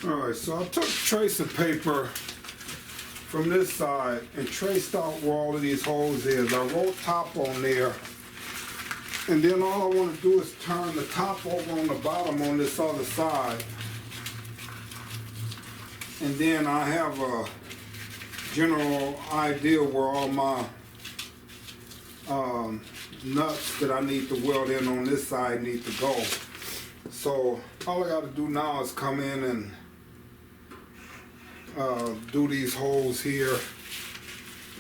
Alright, so I took tracer paper from this side and traced out where all of these holes is. I wrote top on there, and then all I want to do is turn the top over on the bottom on this other side, and then I have a general idea where all my nuts that I need to weld in on this side need to go. So all I got to do now is come in and do these holes here,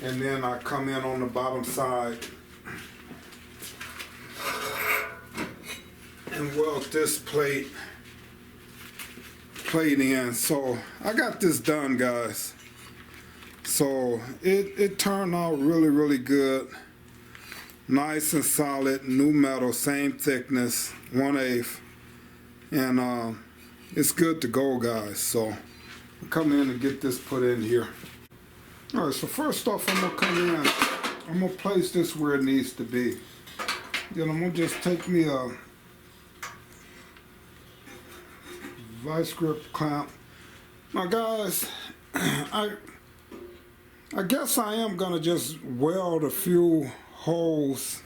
and then I come in on the bottom side and weld this plate in. So I got this done, guys. So it turned out really good, nice and solid, new metal, same thickness, 1/8, and it's good to go, guys. So I'll come in and get this put in here. All right, so first off, I'm gonna come in, I'm gonna place this where it needs to be. Then I'm gonna just take me a vice grip clamp. Now guys, I guess I am gonna just weld a few holes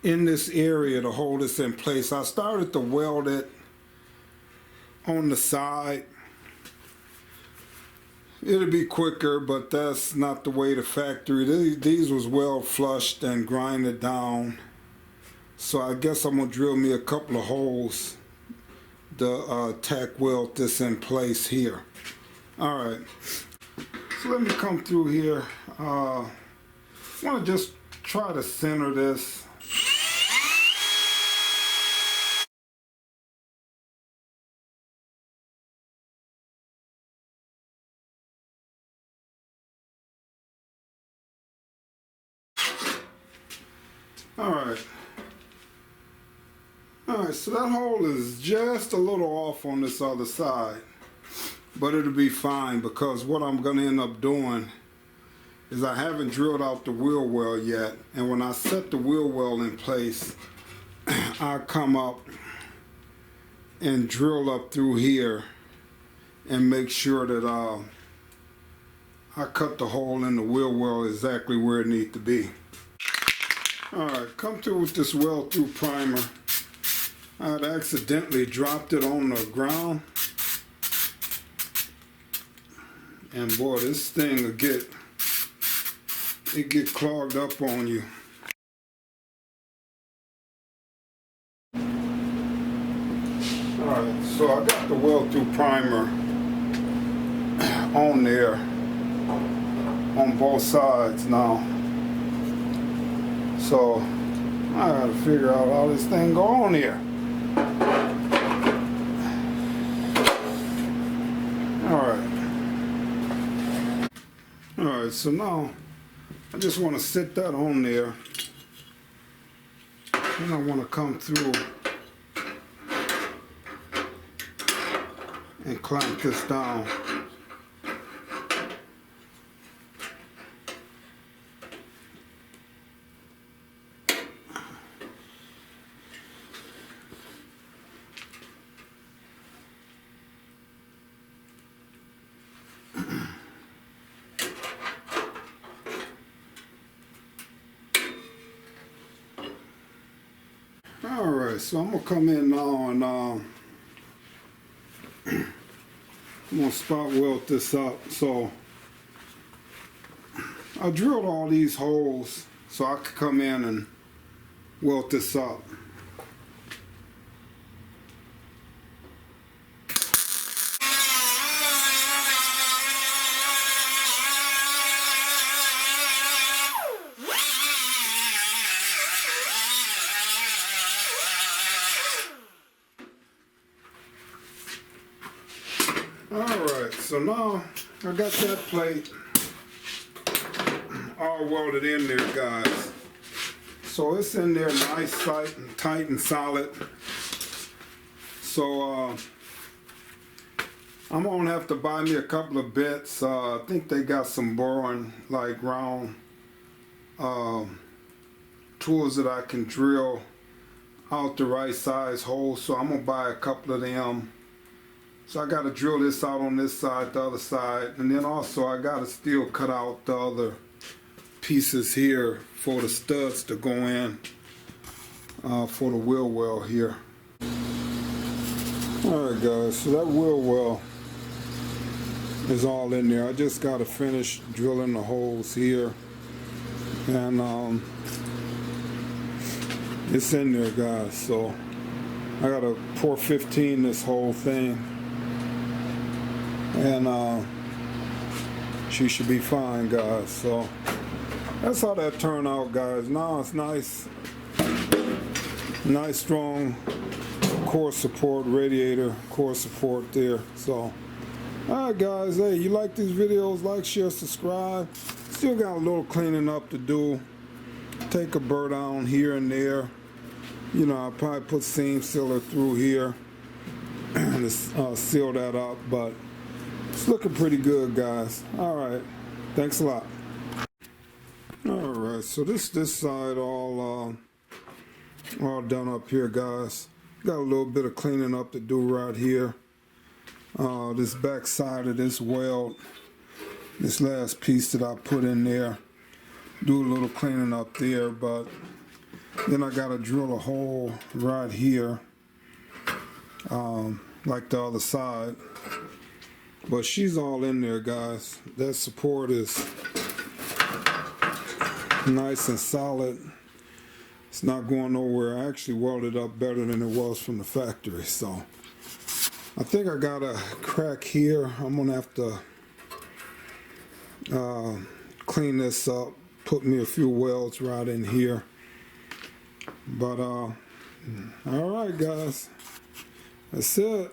in this area to hold this in place. I started to weld it on the side. It'll be quicker, but that's not the way the factory. These was well flushed and grinded down. So I guess I'm gonna drill me a couple of holes to tack weld this in place here. All right, so let me come through here. I want to just try to center this. All right, so that hole is just a little off on this other side, but it'll be fine, because what I'm gonna end up doing is I haven't drilled out the wheel well yet, and when I set the wheel well in place, I'll come up and drill up through here and make sure that I cut the hole in the wheel well exactly where it needs to be. Alright, come through with this weld through primer. I had accidentally dropped it on the ground, and boy, this thing will get clogged up on you. Alright, so I got the weld through primer on there on both sides now. So I gotta figure out how this thing go on here. Alright, so now I just want to sit that on there, and I want to come through and clamp this down. Alright, so I'm going to come in now and I'm going to spot weld this up. So I drilled all these holes so I could come in and weld this up. Alright, so now I got that plate all welded in there, guys. So it's in there nice, tight and solid. So I'm gonna have to buy me a couple of bits. I think they got some boring, like round tools that I can drill out the right size hole. So I'm gonna buy a couple of them So I got to drill this out on this side, the other side, and then also I got to still cut out the other pieces here for the studs to go in for the wheel well here. Alright guys, so that wheel well is all in there. I just got to finish drilling the holes here, and it's in there guys. So I got to pour 15 this whole thing, and she should be fine guys. So that's how that turned out guys. Now it's nice strong core support, radiator core support there. So alright guys, hey, you like these videos, like, share, subscribe. Still got a little cleaning up to do. Take a burr down here and there. You know, I'll probably put seam sealer through here to seal that up, but it's looking pretty good guys. Alright, thanks a lot. Alright, so this side all done up here guys. Got a little bit of cleaning up to do right here. This back side of this weld, this last piece that I put in there, do a little cleaning up there, but then I gotta drill a hole right here, like the other side. But she's all in there guys. That support is nice and solid. It's not going nowhere. I actually welded up better than it was from the factory. So I think I got a crack here. I'm gonna have to clean this up, put me a few welds right in here. But all right guys, that's it.